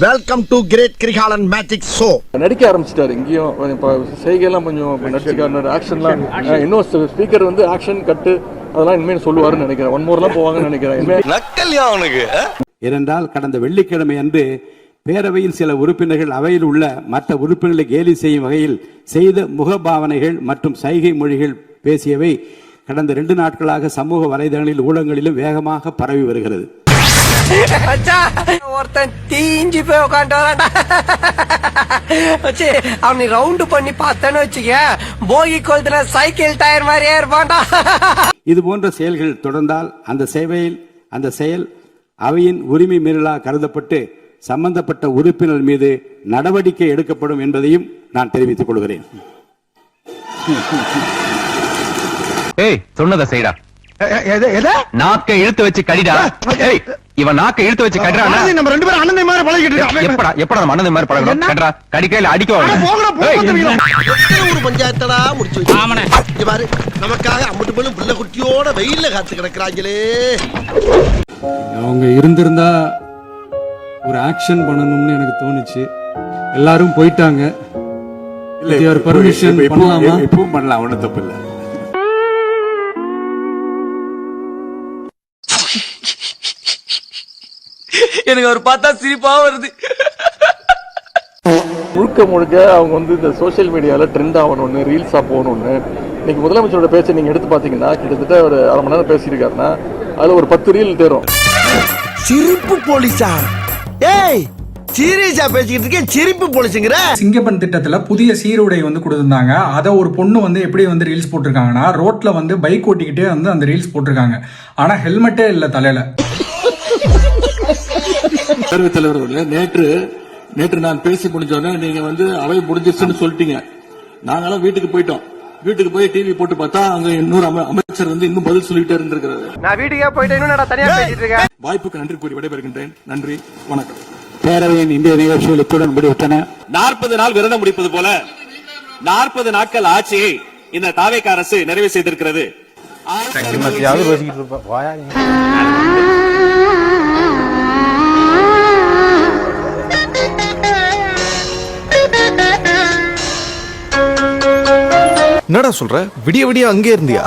Welcome to great Kirikalan magic show. நடிக்க ஆரம்பிச்சிட்டாரு இங்கேயும். இப்போ செய்கையெல்லாம் கொஞ்சம் நடிச்சுக்காரு. ஆக்ஷன்லாம் இன்னும் ஸ்பீக்கர் வந்து ஆக்ஷன் கட்டு அதெல்லாம் இனிமேல் சொல்லுவாருன்னு நினைக்கிறேன். ஒன் மோர்லாம் போவாங்கன்னு நினைக்கிறேன். நக்கல்யா அவனுக்கு. ஏனென்றால் கடந்த வெள்ளிக்கிழமை அன்று பேரவையில் சில உறுப்பினர்கள் அவையில் உள்ள மற்ற உறுப்பினர்களை கேலி செய்யும் வகையில் செய்த முகபாவனைகள் மற்றும் சைகை மொழிகள் பேசியவை கடந்த 2 நாட்களாக சமூக வலைதளங்களில் ஊடகங்களிலும் வேகமாக பரவி வருகிறது. ஒருத்தன் தீஞ்சு போய் உட்காந்து அவனை ரவுண்டு பண்ணி பார்த்தேன்னு வச்சுக்க போகி கொளுத்துல சைக்கிள் டயர் மாதிரியே இருப்பான்டா. இது போன்ற செயல்கள் தொடர்ந்தால் அந்த செயல் அவையின் உரிமை மீறலாக கருதப்பட்டு சம்பந்தப்பட்ட உறுப்பினர் மீது நடவடிக்கை எடுக்கப்படும் என்பதையும் நான் தெரிவித்துக் கொள்கிறேன். சொன்னதை செய்டா. நாக்கை இழுத்து வச்சு கடிடா. இவன் நாக்கை இழுத்து வச்சு கட்டுறானா? நம்ம 2 பேரும் அண்ணன் மாதிரி பழகிட்டு இருக்கோம். எப்படா நம்ம அண்ணன் மாதிரி பழகணும்? கட்றா கடிக்கையில அடிக்குவாங்க. ஒரு பஞ்சாயத்தடா முடிச்சு வச்சு. ஆமாண்ணே. இங்க பாரு, நமக்காக அம்பட்டு பேரும் புள்ள குட்டியோட வெயில்ல காத்து கிடக்குறாங்களே. அவங்க இருந்திருந்தா ஒரு ஆக்ஷன் பண்ணணும்னு எனக்கு தோணுச்சு. எல்லாரும் போயிட்டாங்க. இல்ல பர்மிஷன் பண்ணலாமா? இப்பவும் பண்ணலாம், ஒன்றும் தப்பு இல்லை. எனக்கு ஒரு பார்த்தா சிரிப்பா வருது. முழுக்க அவங்க வந்து இந்த சோசியல் மீடியாவில் ட்ரெண்ட் ஆகணும்னு, ரீல்ஸாக போகணும்னு. இன்னைக்கு முதலமைச்சரோட பேச்சை நீங்கள் எடுத்து பார்த்தீங்கன்னா கிட்டத்தட்ட ஒரு 1/2 மணி நேரம் பேசியிருக்காருன்னா அதில் ஒரு 10 ரீல் தேரும். சிரிப்பு போலீஸா? ஏய், சீரியஸா பேசிக்கிட்டு இருக்கேன். சிரிப்பு போலீஸுங்கிற சிங்கப்பன் திட்டத்துல புதிய சீருடை வந்து கொடுத்திருந்தாங்க. அதை ஒரு பொண்ணு வந்து எப்படி வந்து ரீல்ஸ் போட்டிருக்காங்கன்னா, ரோட்ல வந்து பைக் ஓட்டிக்கிட்டே வந்து அந்த ரீல்ஸ் போட்டிருக்காங்க. ஆனா ஹெல்மெட்டே இல்ல தலையில. பேரவைத் தலைவர் அவர்களே, நேற்று நான் பேசி முடிஞ்சோடனே நீங்க வந்து அவை முடிஞ்சிருச்சுன்னு சொல்லிட்டீங்க. நாங்களாம் வீட்டுக்கு போயிட்டோம். வீட்டுக்கு போய் டிவி போட்டு பார்த்தா அங்க இன்னொரு அமைச்சர் வந்து இன்னும் பதில் சொல்லிட்டே இருந்திருக்கிறாரு. நான் வீட்டுக்கே போயிட்டேன்னு தனியா பேசிட்டு இருக்கேன். வாய்ப்புக்கு நன்றி கூறி விடைபெறுகின்றேன். நன்றி, வணக்கம். பேரவையின் இந்திய நிகழ்ச்சிகள் இத்துடன் முடிவுற்றன. 40 நாள் விரதம் முடிப்பது போல 40 நாட்கள் ஆட்சியை இந்த தாவேக அரசு நிறைவு செய்திருக்கிறது. என்னடா சொல்ற? விடிய விடிய அங்கே இருந்தியா?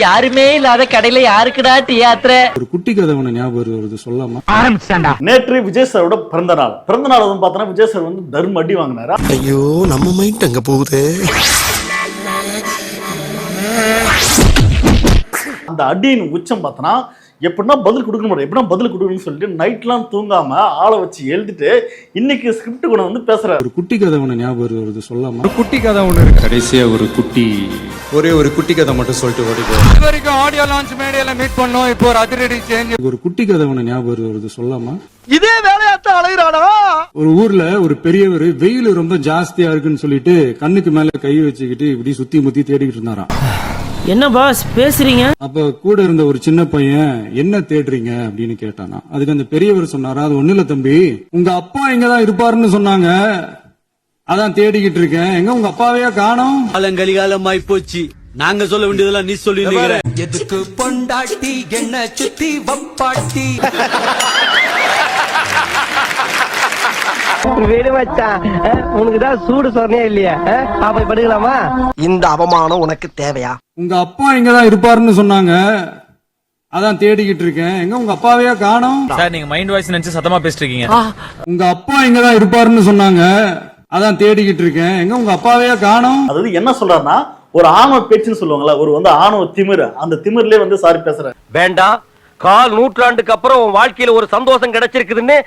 யாருமே இல்லாத கடையில யாருக்குடா தியேட்டர்? ஒரு குட்டி கதை ஒண்ணு ஞாபகம் வருது, சொல்லாமா? ஆரம்பிச்சாண்டா. நேற்று விஜய் சாரோட பிறந்த நாள் வந்து பார்த்தோன்னா விஜய் சார் வந்து தர்ம அடி வாங்கினாரா. ஐயோ, நம்ம மைண்ட் அங்க போகுது. அந்த அடியின் உச்சம் பார்த்தோன்னா எப்படின்னா பதில் கொடுக்க முடியும், எப்படின்னா பதில் கொடுக்கணும்னு சொல்லிட்டு நைட்லாம் தூங்காம ஆளை வச்சு எழுதிட்டு இன்னைக்கு ஸ்கிரிப்ட் கூட வந்து பேசுறாரு. ஒரு குட்டி கதை ஒண்ணு ஞாபகம் வருது, சொல்லாமா? ஒரு குட்டி கதை ஒண்ணு இருக்கு. கடைசியா ஒரே ஒரு குட்டி கதை மட்டும் சொல்லிட்டு ஓடிப்போ. இது வரைக்கும் ஆடியோ லான்ச் மேடையில மீட் பண்ணோம். இப்போ ஒரு அதிரடி சேஞ்ச். ஒரு குட்டி கதை ஒண்ணு ஞாபகம் வருது, சொல்லாமா? இதே வேலையாத்தான் அலைகிறானா? ஒரு ஊர்ல ஒரு பெரியவர் வெயில் ரொம்ப ஜாஸ்தியா இருக்குன்னு சொல்லிட்டு கண்ணுக்கு மேல கை வச்சுக்கிட்டு இப்படி சுத்தி முத்தி தேடிக்கிட்டு இருந்தாராம். என்ன பாஸ் பேசுறீங்க? அப்ப கூட இருந்த ஒரு சின்ன பையன் என்ன தேடுறீங்க அப்படின்னு கேட்டானா. அதுக்கு அந்த பெரியவர் சொன்னாரா, அது ஒண்ணு இல்ல தம்பி, உங்க அப்பா இங்கதான் இருப்பாருன்னு சொன்னாங்க, அதான் தேடிக்கிட்டு இருக்கேன். எங்க உங்க அப்பாவையா காணோம்? காலங்கலிகாலமாய் போச்சு. நாங்க சொல்ல வேண்டியதெல்லாம் நீ சொல்லி எதுக்கு பொண்டாட்டி என்ன சுத்தி வப்பாட்டி? வீடு மச்சான், உனக்குதான் சூடு சொன்னே இல்லையா? பாப்பா படுக்கலாமா? இந்த அவமானம் உனக்கு தேவையா? உங்க அப்பா இங்கதான் இருப்பாருன்னு சொன்னாங்க, அதான் தேடிக்கிட்டு இருக்கேன். எங்க உங்க அப்பாவையா காணோம்? சார், நீங்க மைண்ட் வாய்ஸ் நினைச்சு சத்தமா பேசிட்டு இருக்கீங்க. உங்க அப்பா இங்கதான் இருப்பாருன்னு சொன்னாங்க, அதான் தேடிக்கிட்டு இருக்கேன். எங்க உங்க அப்பாவையா காணோம்? அதாவது என்ன சொல்றாருன்னா, ஒரு ஆணவ பேச்சுன்னு சொல்லுவாங்கல்ல, ஒரு வந்து ஆணவ திமிரு, அந்த திமிர்லயே வந்து சாரி பேசுறாரு. வேண்டாம், 1/4 நூற்றாண்டுக்கு அப்புறம் உன் வாழ்க்கையில ஒரு சந்தோஷம் கிடைச்சிருக்குதுன்னு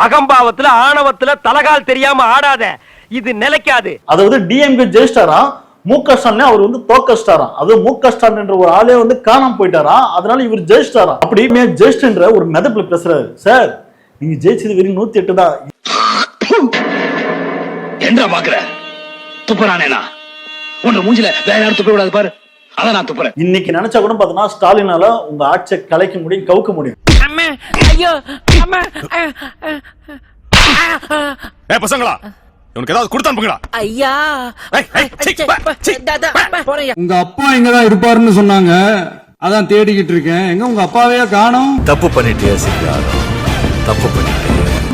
அகம்பாவத்துல ஆணவத்துல தலகால் தெரியாம ஆடாத. இது நிலைக்காது. அதாவது டிஎம்கே ஜெயிச்சிட்டாரா, முக ஸ்டாலின் அவர் வந்து தோக்கஸ்டாராம். அது முக ஸ்டாலின் என்ற ஒரு ஆளே வந்து காணாம போயிட்டாரா, அதனால இவர் ஜெயிச்சிட்டாராம். அப்படி ஜெயிச்சின்ற ஒரு மெதப்புல பேசுறாரு. சார், நீங்க ஜெயிச்சது வெறும் 108 தான். என்ன பாக்குற? துப்புறானேனா உன்ன மூஞ்சில வேற யாரும் துப்ப விடாது பாரு. அத நான் துப்புறேன். இன்னைக்கு நினைச்சா கூட பாத்தீங்கன்னா ஸ்டாலினால உங்க ஆட்சியை கலைக்க முடியும், கவுக்க முடியும். பசங்களா உனக்கு ஏதாவது கொடுத்து அனுப்புங்களா? ஐயா உங்க அப்பா இங்கதான் இருப்பாருன்னு சொன்னாங்க, அதான் தேடிக்கிட்டு இருக்கேன். எங்க உங்க அப்பாவையா காணோம்? தப்பு பண்ணிட்டியா சிங்காரம், தப்பு பண்ணிட்டே.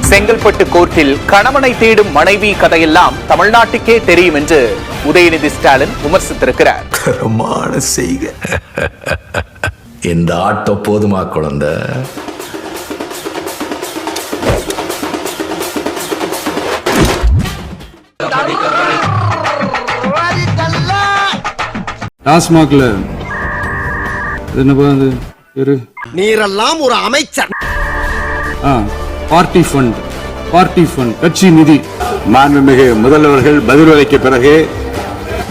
செங்கல்பட்டு கோர்ட்டில் கணவனை தேடும் மனைவி கதையெல்லாம் தமிழ்நாட்டுக்கே தெரியும் என்று உதயநிதி ஸ்டாலின் விமர்சித்திருக்கிறார். தரமான செய்க. இந்த ஆட்டோ போதுமா குழந்தை? டாஸ்மாக்ல என்னப்பா அது பேரு? நீரெல்லாம் ஒரு அமைச்சர். பார்ட்டி ஃபண்ட், பார்ட்டி ஃபண்ட், கட்சி நிதி. மாண்புமிகு முதல்வர்கள் பதில் அளிக்க பிறகு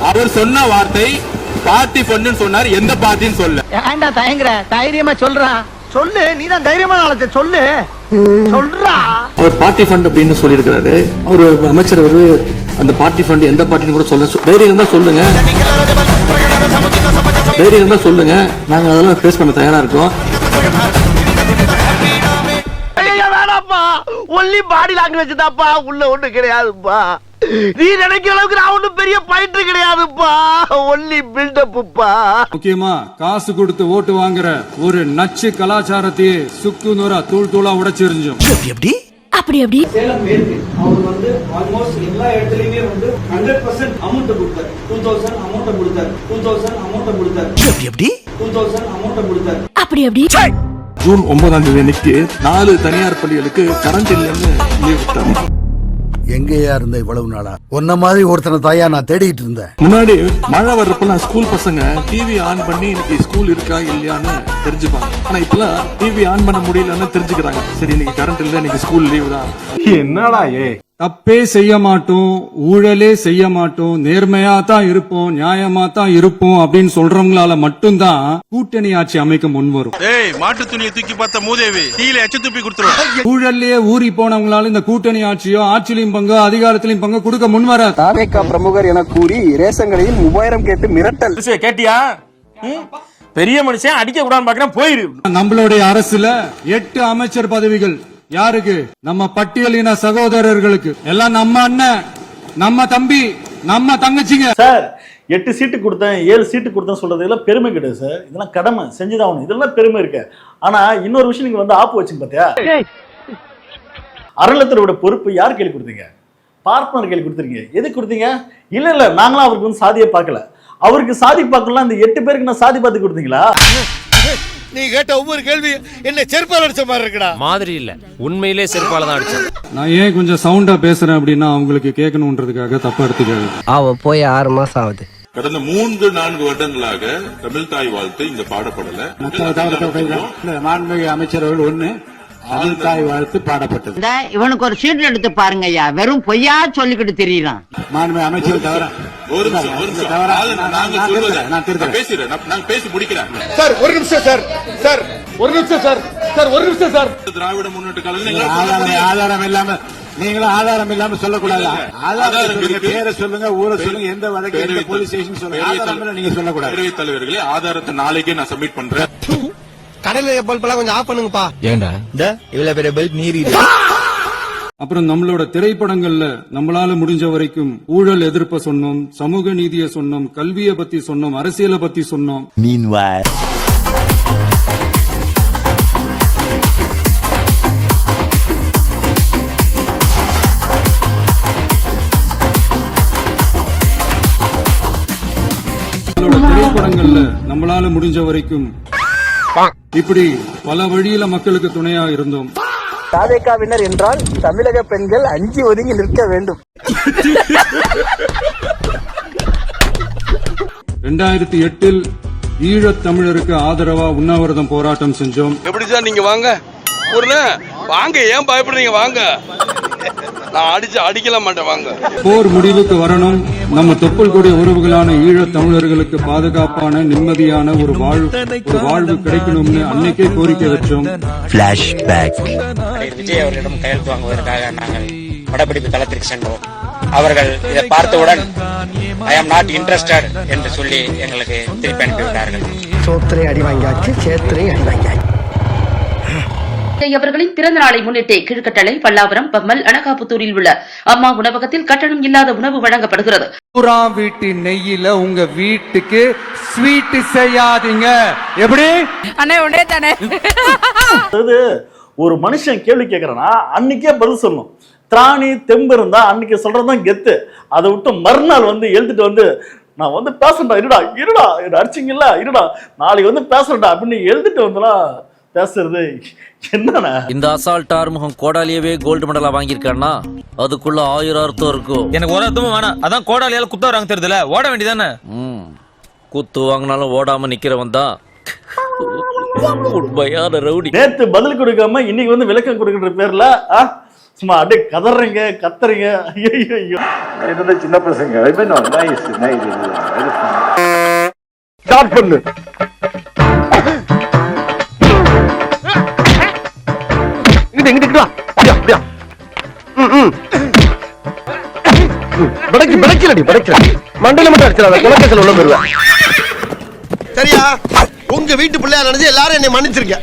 அவர் சொன்ன வார்த்தை பார்ட்டி ஃபண்ட் சொன்னார், எந்த பார்ட்டின்னு சொல்ல. ஏன்டா தயங்குற? தைரியமா சொல்றா, சொல்லு. நீதான் தைரியமான ஆளத்தை, சொல்லு சொல்றா. அவர் பார்ட்டி ஃபண்ட் அப்படின்னு சொல்லியிருக்கிறாரு. ஒரு அமைச்சர் அந்த பார்ட்டி ஃபண்ட் எந்த பார்ட்டின்னு கூட சொல்ல. தைரியம் இருந்தா சொல்லுங்க, தைரியம் இருந்தா சொல்லுங்க, நாங்க அதெல்லாம் ஃபேஸ் பண்ண தயாரா இருக்கோம். வேணாப்பா, ஒன்லி பாடி லாங்குவேஜ் தான்ப்பா, உள்ள ஒண்ணு கிடையாதுப்பா. நீ நினைக்கிற அளவுக்கு நான் ஒண்ணும் பெரிய பயிற்று கிடையாதுப்பா, ஒன்லி பில்டப்புப்பா. முக்கியமா காசு கொடுத்து ஓட்டு வாங்குற ஒரு நச்சு கலாச்சாரத்தையே சுக்கு நூறா தூள் தூளா உடைச்சிருந்தோம். எப்படி அப்படி அப்படி சேலம் மேற்கு அவர் ஆல்மோஸ்ட் எல்லா இடத்துலயுமே 100% அமௌண்ட் கொடுத்தாரு. 2000 அமௌண்ட் கொடுத்தாரு. 2000 அமௌண்ட் கொடுத்தாரு. எப்படி 2000 அமௌண்ட் கொடுத்தாரு. அப்படி அப்படி ஜூன் 9ஆம் தேதி அன்னைக்கு 4 தனியார் பள்ளிகளுக்கு கரண்ட் இல்லைன்னு லீவ் விட்டாங்க. எங்கேயா இருந்த இவ்வளவு நாளா? ஒன்ன மாதிரி ஒருத்தனை தாயா நான் தேடிட்டு இருந்தேன். முன்னாடி மழை வர்றப்பெல்லாம் ஸ்கூல் பசங்க டிவி ஆன் பண்ணி இன்னைக்கு ஸ்கூல் இருக்கா இல்லையான்னு தெரிஞ்சுப்பாங்க. ஆனா இப்பெல்லாம் டிவி ஆன் பண்ண முடியலன்னு தெரிஞ்சுக்கிறாங்க. சரி இன்னைக்கு கரண்ட் இல்ல, இன்னைக்கு ஸ்கூல் லீவ் தான். என்னடா தப்பே செய்ய மாட்டோம், ஊழலே செய்ய மாட்டோம், நேர்மையா தான் இருப்போம், நியாயமா தான் இருப்போம் அப்படின்னு சொல்றவங்களால மட்டும்தான் கூட்டணி ஆட்சி அமைக்க முன் வரும். மாட்டு துணியை தூக்கி பார்த்த மூதேவி கீழே எச்ச துப்பி கொடுத்துருவோம். ஊழல்லையே ஊறி போனவங்களால இந்த கூட்டணி ஆட்சியோ ஆட்சியிலையும் பங்கு அதிகாரத்திலையும் பங்கு கொடுக்க முன் வர தாவேகா பிரமுகர் என கூறி ரேஷன் கடையில் 3000 கேட்டு மிரட்டல். கேட்டியா? பெரிய மனுஷன் அடிக்க கூடாது பாக்குறேன், போயிரு. நம்மளுடைய அரசுல 8 அமைச்சர் பதவிகள் யாருக்கு? நம்ம பட்டியலின சகோதரர்களுக்கு. எல்லாம் நம்ம அண்ணன், நம்ம தம்பி, நம்ம தங்கச்சிங்க. சார் 8 சீட்டு கொடுத்தேன், 7 சீட்டு கொடுத்தேன் சொல்றது எல்லாம் பெருமை கிடையாது சார். இதெல்லாம் கடமை, செஞ்சுதான் ஆகணும். இதெல்லாம் பெருமை இருக்கு. ஆனா இன்னொரு விஷயம் நீங்க ஆப்பு வச்சுங்க பாத்தியா? அறநிலையத்துறையோட பொறுப்பு யார் கையில் கொடுத்தீங்க? பார்ட்னர் கையில் கொடுத்துருக்கீங்க. எதுக்கு கொடுத்தீங்க? இல்ல நாங்களும் அவருக்கு சாதியை பார்க்கல. அவருக்கு சாதி பார்க்கலாம். இந்த 8 பேருக்கு நான் சாதி பார்த்து கொடுத்தீங்களா? நீ கேட்ட ஒவ்வொரு கேள்வி என்ன செருப்பால அடிச்ச மாதிரி இருக்குடா. மாதிரி இல்ல, உண்மையிலே செருப்பால தான் அடிச்சேன். நான் ஏன் கொஞ்சம் சவுண்டா பேசுறேன் அப்படின்னா அவங்களுக்கு கேட்கணும்ன்றதுக்காக, தப்பா எடுத்துக்காது. அவ போய் 6 மாசம் ஆகுது. கடந்த 3-4 வருடங்களாக தமிழ் தாய் வாழ்த்து இங்க பாடப்படல. மாண்புமிகு அமைச்சர்கள் தமிழ் தாய் வாழ்த்து பாடப்பட்டது. இவனுக்கு ஒரு சீட் எடுத்து பாருங்க ஐயா, வெறும் பொய்யா சொல்லிக்கிட்டு தெரியலாம். மாண்புமிகு அமைச்சர் தவிர பேசி முடிக்கிறேன். சார் ஒரு நிமிஷம் சார், சார் ஒரு நிமிஷம் சார், சார் ஒரு நிமிஷம் சார். திராவிட முன்னேற்ற ஆதாரம் இல்லாம நீங்களும் ஆதாரம் இல்லாம சொல்லக்கூடாது. ஆதாரம் பேரை சொல்லுங்க, ஊரை சொல்லுங்க, எந்த வழக்கு, எந்த போலீஸ் ஸ்டேஷன் சொல்லுங்க. ஆதாரம் நீங்க சொல்லக்கூடாது. பேரவைத் தலைவர்களே, ஆதாரத்தை நாளைக்கே நான் சப்மிட் பண்றேன். கடல பல்பெல்லாம் கொஞ்சம் ஆஃப் பண்ணுங்கப்பா. ஏண்டா இவ்வளவு பெரிய பல்ப் நீரி. அப்புறம் நம்மளோட திரைப்படங்கள்ல நம்மளால முடிஞ்ச வரைக்கும் ஊழல் எதிர்ப்ப சொன்னோம், சமூக நீதியை சொன்னோம், கல்வியை பத்தி சொன்னோம், அரசியலை பத்தி சொன்னோம். திரைப்படங்கள்ல நம்மளால முடிஞ்ச வரைக்கும் இப்படி பல வழியில மக்களுக்கு துணையா இருந்தோம். தாவேகாவினர் என்றால் தமிழக பெண்கள் அஞ்சி ஒதுங்கி நிற்க வேண்டும். 2008 ஈழத் தமிழருக்கு ஆதரவா உண்ணாவிரதம் போராட்டம் செஞ்சோம். எப்படி சார் நீங்க வாங்க வாங்க, ஏன் பயப்படுறீங்க? வாங்க, நான் அடிக்கல மாட்டேன், வாங்க. போர் முடிவுக்கு வரணும், நம்ம தொப்புள் கொடி உறவுகளான ஈழத் தமிழர்களுக்கு பாதுகாப்பான நிம்மதியான ஒரு வாழ்வு கிடைக்கணும்னு அன்னைக்கே கோரிக்கை வச்சோம். விஜய் அவர்களிடம் கையெழுத்து வாங்குவதற்காக நாங்கள் படப்பிடிப்பு தளத்திற்கு சென்றோம். அவர்கள் இதை பார்த்தவுடன் ஐ ஆம் நாட் இன்ட்ரெஸ்டட் என்று சொல்லி எங்களுக்கு திருப்பி அனுப்பிவிட்டார்கள். சோத்திரை அடி வாங்கியாச்சு, சேத்திரை அடி வாங்கியாச்சு. அவர்களின் பிறந்த நாளை முன்னிட்டு கீழ்கட்டளை, பல்லாவரம், பம்மல், அனகாபுத்தூரில் உள்ள அம்மா உணவகத்தில் கட்டணம் இல்லாத உணவு வழங்கப்படுகிறது. வீட்டு நெய்யில உங்க வீட்டுக்கு ஸ்வீட் செய்யாதீங்க. எப்படி அண்ணே உடனே தானே. அதாவது ஒரு மனுஷன் கேள்வி கேட்கறனா அன்னைக்கே பதில் சொல்லணும். திராணி தெம்பு இருந்தா அன்னைக்கு சொல்றதுதான் கெத்து. அதை விட்டு மறுநாள் வந்து எழுதிட்டு வந்து நான் வந்து பேசுறேன்டா, இருடா என்ன அடிச்சிங்கல்ல, இருடா நாளைக்கு வந்து பேசுறேன்டா அப்படின்னு எழுதிட்டு வந்தலாம் பேசுறது என்னன்னா? இந்த அசால்ட் ஆறுமுகம் கோடாலியவே கோல்டு மெடலா வாங்கியிருக்கான்னா அதுக்குள்ள 1000 அர்த்தம் இருக்கும். எனக்கு ஒரு அர்த்தமும் வேணாம். அதான் கோடாலியால குத்த வராங்க தெரியுதுல, ஓட வேண்டியதானே. குத்து வாங்கினாலும் ஓடாம நிக்கிறவன் தான் உண்மையான ரவுடி. நேத்து பதில் கொடுக்காம இன்னைக்கு வந்து விளக்கம் கொடுக்கிற பேர்ல சும்மா அப்படியே கதறீங்க கத்துறீங்க. ஐயோ என்னோட சின்ன பசங்க ஸ்டார்ட் பண்ணு. இங்கிட்டு வா. அப்படியா மண்டையில மட்டும் அடிச்சிடாத, குலக்கேசல் உள்ள போயிருவேன். சரியா? உங்க வீட்டு பிள்ளையா நினைச்சு எல்லாரும் என்னை மன்னிச்சிருக்க.